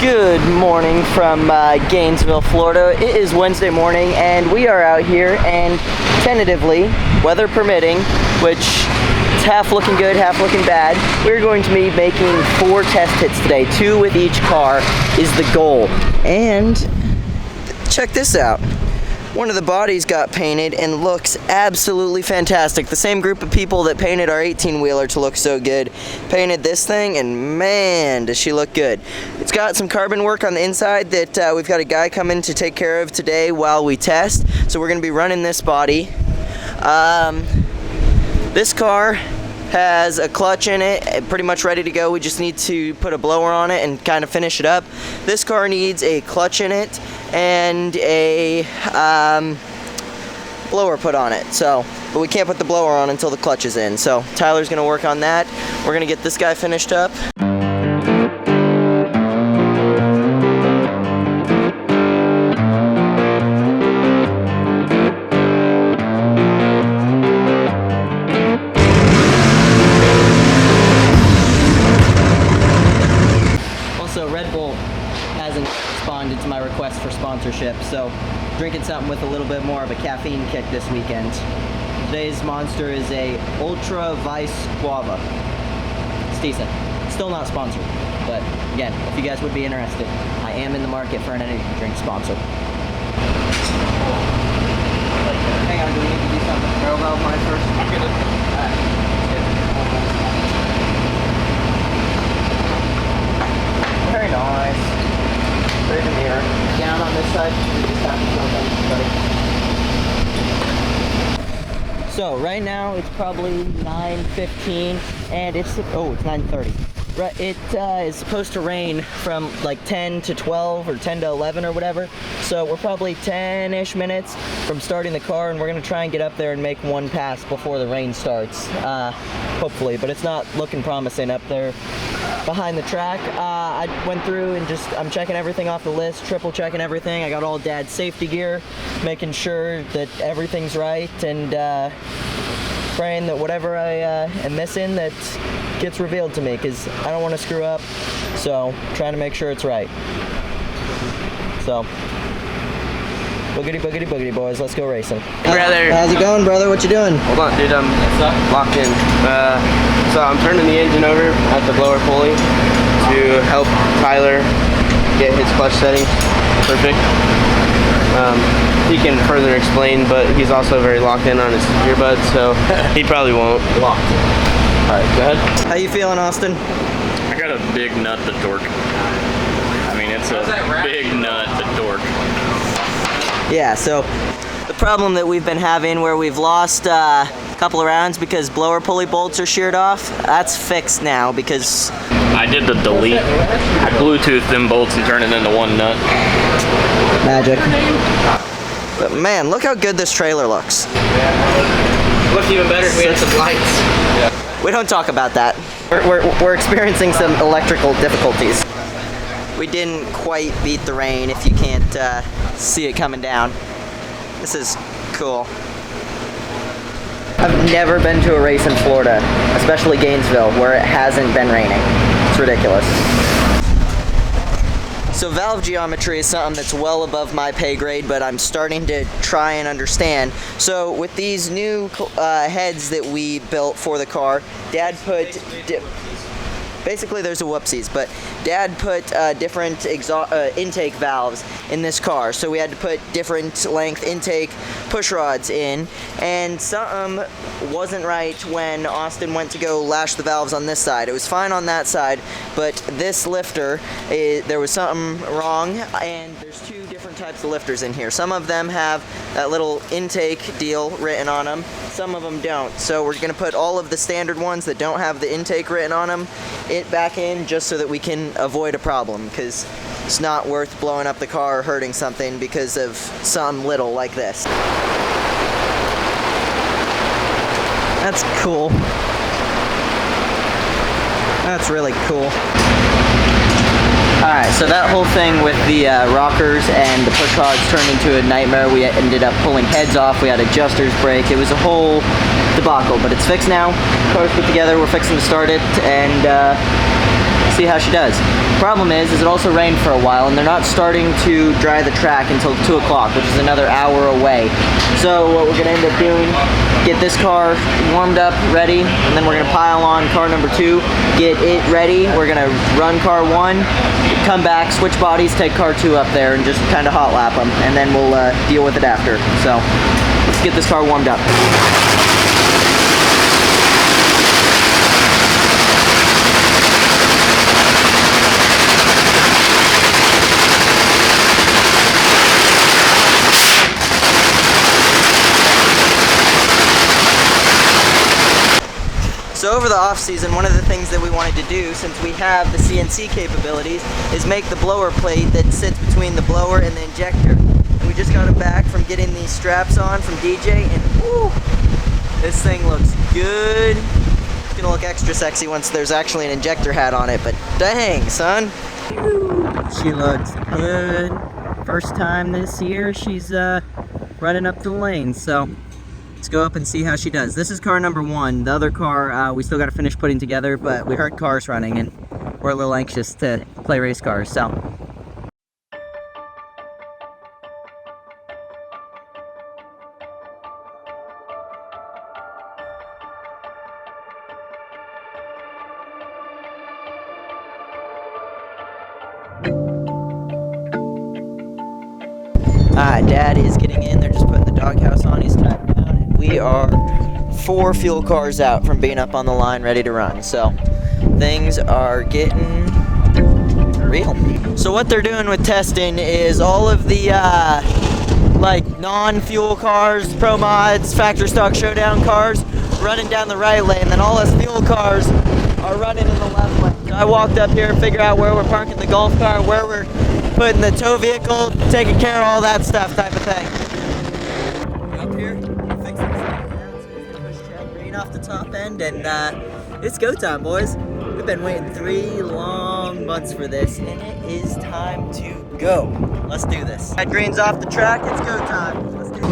Good morning from Gainesville, Florida. It is Wednesday morning and we are out here, and tentatively, weather permitting, which is half looking good, half looking bad, we're going to be making 4 test hits today. 2 with each car is the goal. And check this out. One of the bodies got painted and looks absolutely fantastic. The same group of people that painted our 18-wheeler to look so good painted this thing, and man, does she look good. It's got some carbon work on the inside that we've got a guy coming to take care of today while we test. So we're going to be running this body. This car has a clutch in it, pretty much ready to go. We just need to put a blower on it and kind of finish it up. This car needs a clutch in it and a blower put on it. But we can't put the blower on until the clutch is in. So Tyler's gonna work on that. We're gonna get this guy finished up. Responded to my request for sponsorship, so drinking something with a little bit more of a caffeine kick this weekend. Today's monster is a Ultra Vice Guava. It's decent. Still not sponsored, but again, if you guys would be interested, I am in the market for an energy drink sponsor. Hang on, do we need to do something with the barrel valve line first? I'm good. Alright, very nice. Right in the mirror. Down on this side, we just have to jump in, buddy. So right now it's probably 9:15 and it's 9:30. Right, it is supposed to rain from like 10 to 12 or 10 to 11 or whatever. So we're probably 10-ish minutes from starting the car, and we're gonna try and get up there and make one pass before the rain starts, hopefully. But it's not looking promising up there behind the track. I went through and I'm checking everything off the list, triple checking everything. I got all Dad's safety gear, making sure that everything's right, and praying that whatever I am missing that gets revealed to me, because I don't want to screw up, so trying to make sure it's right. So boogity boogity boogity boys, let's go racing. Brother, how's it going, brother? What you doing? Hold on, dude, I'm locked in. So I'm turning the engine over at the blower pulley to help Tyler get his clutch settings perfect. He can further explain, but he's also very locked in on his earbuds, so he probably won't. Locked. Alright, go ahead. How you feeling, Austin? I got a big nut to torque. I mean, it's a big nut to torque. Yeah, so the problem that we've been having where we've lost a couple of rounds because blower pulley bolts are sheared off, that's fixed now because I did the delete. I Bluetoothed them bolts and turned it into one nut. Magic. But man, look how good this trailer looks. Looks even better if we had some lights. Yeah. We don't talk about that. We're experiencing some electrical difficulties. We didn't quite beat the rain if you can't see it coming down. This is cool. I've never been to a race in Florida, especially Gainesville, where it hasn't been raining. It's ridiculous. So valve geometry is something that's well above my pay grade, but I'm starting to try and understand. So with these new heads that we built for the car, Dad put... Basically, there's a whoopsies, but Dad put different intake valves in this car, so we had to put different length intake push rods in, and something wasn't right when Austin went to go lash the valves on this side. It was fine on that side, but this lifter, there was something wrong, and there's 2 different types of lifters in here. Some of them have that little intake deal written on them, some of them don't. So we're going to put all of the standard ones that don't have the intake written on them back in, just so that we can avoid a problem, because it's not worth blowing up the car or hurting something because of some little like this. That's cool. That's really cool. Alright, so that whole thing with the rockers and the push rods turned into a nightmare. We ended up pulling heads off, we had adjusters break. It was a whole debacle, but it's fixed now. Car's put together, we're fixing to start it, and see how she does. Problem is it also rained for a while, and they're not starting to dry the track until 2 o'clock, which is another hour away. So what we're gonna end up doing, get this car warmed up, ready, and then we're gonna pile on car number 2, get it ready. We're gonna run car 1, come back, switch bodies, take car 2 up there, and just kind of hot lap them, and then we'll deal with it after. So let's get this car warmed up. So over the off season, one of the things that we wanted to do, since we have the CNC capabilities, is make the blower plate that sits between the blower and the injector. And we just got it back from getting these straps on from DJ, and whoo, this thing looks good. It's gonna look extra sexy once there's actually an injector hat on it, but dang, son. She looks good. First time this year she's running up the lane, so let's go up and see how she does. This is car number 1. The other car we still got to finish putting together, but we heard cars running and we're a little anxious to play race cars, so. Dad is getting in. They're just putting the doghouse on. He's tied down, and we are 4 fuel cars out from being up on the line ready to run. So things are getting real. So what they're doing with testing is all of the like non-fuel cars, Pro Mods, Factory Stock Showdown cars running down the right lane, then all us fuel cars are running in the left lane. So I walked up here to figure out where we're parking the golf car, where we're putting the tow vehicle, taking care of all that stuff type of thing. Up here, fixing the push track green off the top end, and it's go time, boys. We've been waiting 3 long months for this, and it is time to go. Let's do this. That green's off the track, it's go time. Let's do it.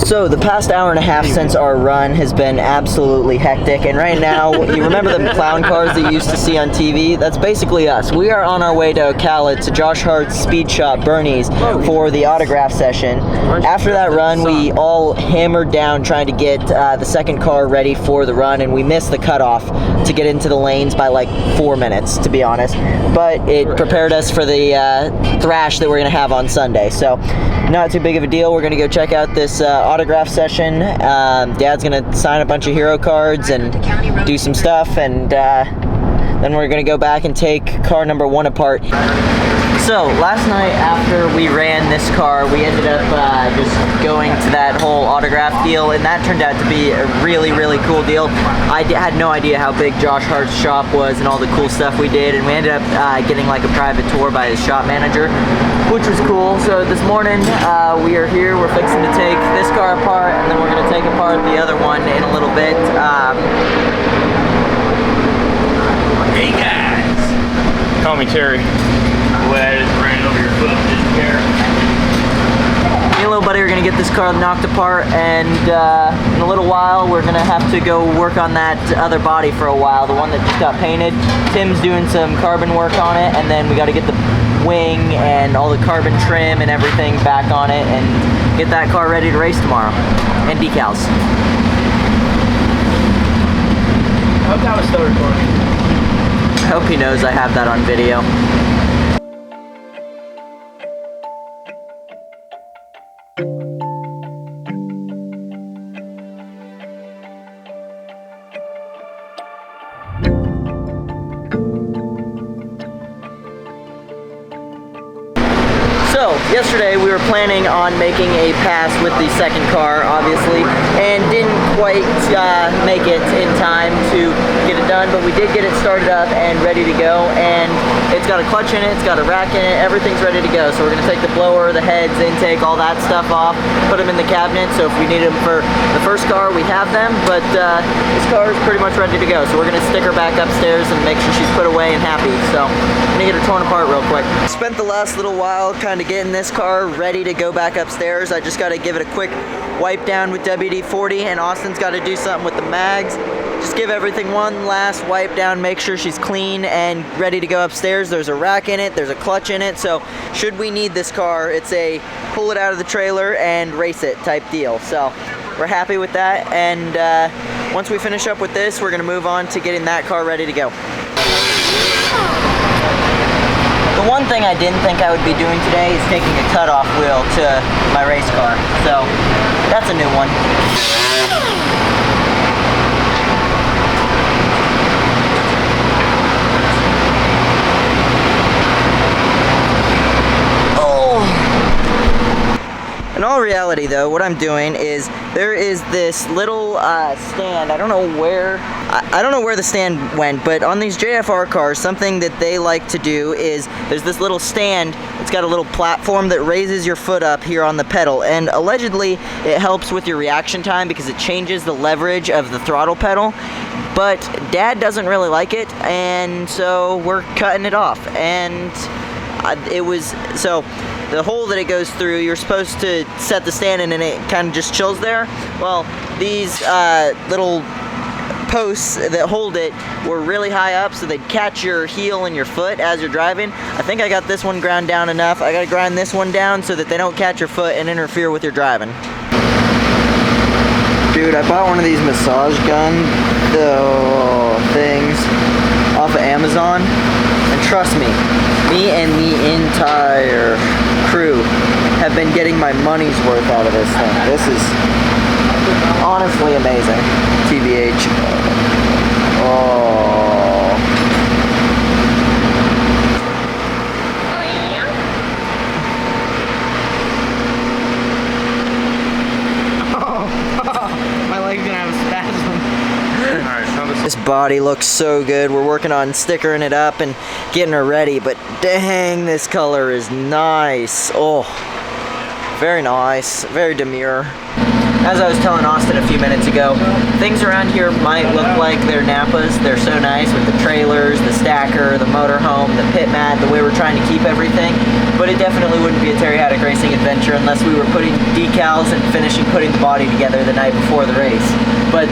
So the past hour and a half since our run has been absolutely hectic, and right now, you remember the clown cars that you used to see on TV? That's basically us. We are on our way to Ocala to Josh Hart's speed shop, Bernie's, for the autograph session. After that run, we all hammered down trying to get the second car ready for the run, and we missed the cutoff to get into the lanes by like 4 minutes, to be honest. But it prepared us for the thrash that we're going to have on Sunday. So not too big of a deal. We're going to go check out this autograph session. Dad's going to sign a bunch of hero cards and do some stuff, and then we're going to go back and take car number 1 apart. So last night after we ran this car, we ended up just going to that whole autograph deal, and that turned out to be a really, really cool deal. I had no idea how big Josh Hart's shop was and all the cool stuff we did, and we ended up getting like a private tour by his shop manager, which was cool. So this morning we are here, we're fixing to take this car apart, and then we're going to take apart the other one in a little bit. Hey guys! Call me Terry. The way I just ran over your foot, didn't care. Me and little buddy are gonna get this car knocked apart, and in a little while we're gonna have to go work on that other body for a while, the one that just got painted. Tim's doing some carbon work on it, and then we gotta get the wing and all the carbon trim and everything back on it and get that car ready to race tomorrow. And decals. I hope that was still recording. I hope he knows I have that on video. So, yesterday we were planning on making a pass with the second car, obviously, and didn't quite make it in time to get it done, but we did get it started up and ready to go, and it's got a clutch in it, it's got a rack in it, everything's ready to go. So we're going to take the blower, the heads, intake, all that stuff off, put them in the cabinet, so if we need them for the first car, we have them, but this car is pretty much ready to go. So we're going to stick her back upstairs and make sure she's put away and happy. So I'm going to get her torn apart real quick. Spent the last little while kind of getting this car ready to go back upstairs. I just got to give it a quick wipe down with WD-40, and Austin's got to do something with the mags. Just give everything one last wipe down, make sure she's clean and ready to go upstairs. There's a rack in it, there's a clutch in it, so should we need this car, it's a pull it out of the trailer and race it type deal. So we're happy with that, and once we finish up with this, we're going to move on to getting that car ready to go. The one thing I didn't think I would be doing today is taking a cutoff wheel to my race car, so that's a new one. In all reality though, what I'm doing is there is this little stand. I don't know where the stand went, but on these JFR cars, something that they like to do is there's this little stand. It's got a little platform that raises your foot up here on the pedal, and allegedly it helps with your reaction time because it changes the leverage of the throttle pedal. But Dad doesn't really like it, and so we're cutting it off. And the hole that it goes through, you're supposed to set the stand in and it kind of just chills there. Well, these little posts that hold it were really high up, so they'd catch your heel and your foot as you're driving. I think I got this one ground down enough. I gotta grind this one down so that they don't catch your foot and interfere with your driving. Dude, I bought one of these massage gun things off of Amazon, and trust me and the entire crew have been getting my money's worth out of this thing. This is honestly amazing. TBH. Oh. My leg's gonna have a spasm. This body looks so good. We're working on stickering it up and getting her ready, but dang, this color is nice. Oh, very nice, very demure. As I was telling Austin a few minutes ago, things around here might look like they're Napas. They're so nice with the trailers, the stacker, the motorhome, the pit mat, the way we're trying to keep everything. But it definitely wouldn't be a Terry Haddock racing adventure unless we were putting decals and finishing putting the body together the night before the race. But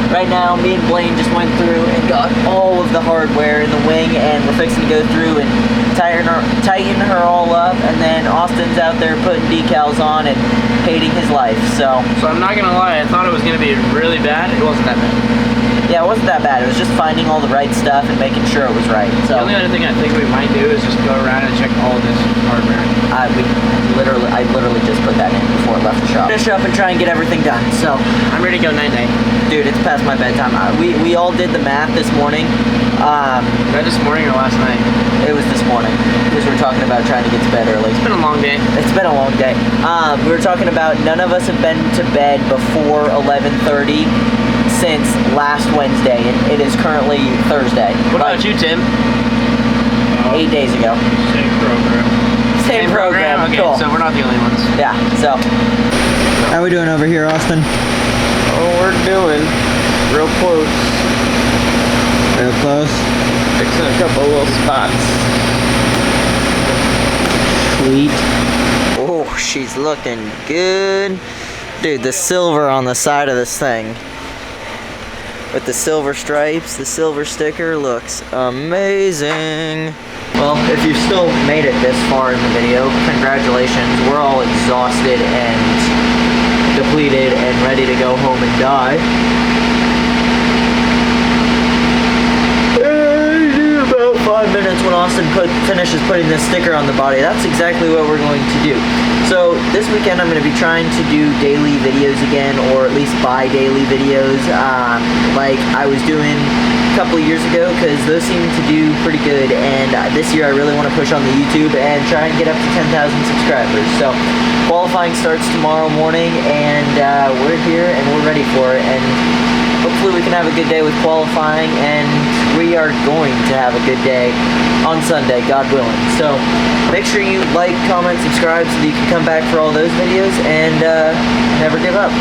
right now, me and Blaine just went through and got all of the hardware in the wing, and we're fixing to go through and tighten her all up, and then Austin's out there putting decals on and hating his life. So I'm not gonna lie, I thought it was gonna be really bad. It wasn't that bad. yeah, it wasn't that bad. It was just finding all the right stuff and making sure it was right. So The only other thing I think we might do is just go around and check all of this hardware. I literally just put that in before I left the shop. Finish up and try and get everything done. So I'm ready to go night-night. dude, it's past my bedtime. We all did the math this morning. That this morning or last night? It was this morning because we were talking about trying to get to bed early. It's been a long day. It's been a long day. We were talking about none of us have been to bed before 11:30 since last Wednesday, and it is currently Thursday. What about you, Tim? 8 days ago. Same program. Same program. Okay, cool. so we're not the only ones. Yeah, so. How we doing over here, Austin? Oh, we're doing real close. Real close? Fixing a couple little spots. Sweet. Oh, she's looking good. Dude, the silver on the side of this thing with the silver stripes, the silver sticker looks amazing. Well, if you've still made it this far in the video, congratulations. We're all exhausted and depleted and ready to go home and die. About 5 minutes when Austin finishes putting this sticker on the body. That's exactly what we're going to do. So this weekend I'm going to be trying to do daily videos again, or at least bi-daily videos, like I was doing a couple of years ago, because those seem to do pretty good, and this year I really want to push on the YouTube and try and get up to 10,000 subscribers. So qualifying starts tomorrow morning, and we're here and we're ready for it, and hopefully we can have a good day with qualifying, and we are going to have a good day on Sunday, God willing. So make sure you like, comment, subscribe so that you can come back for all those videos, and never give up.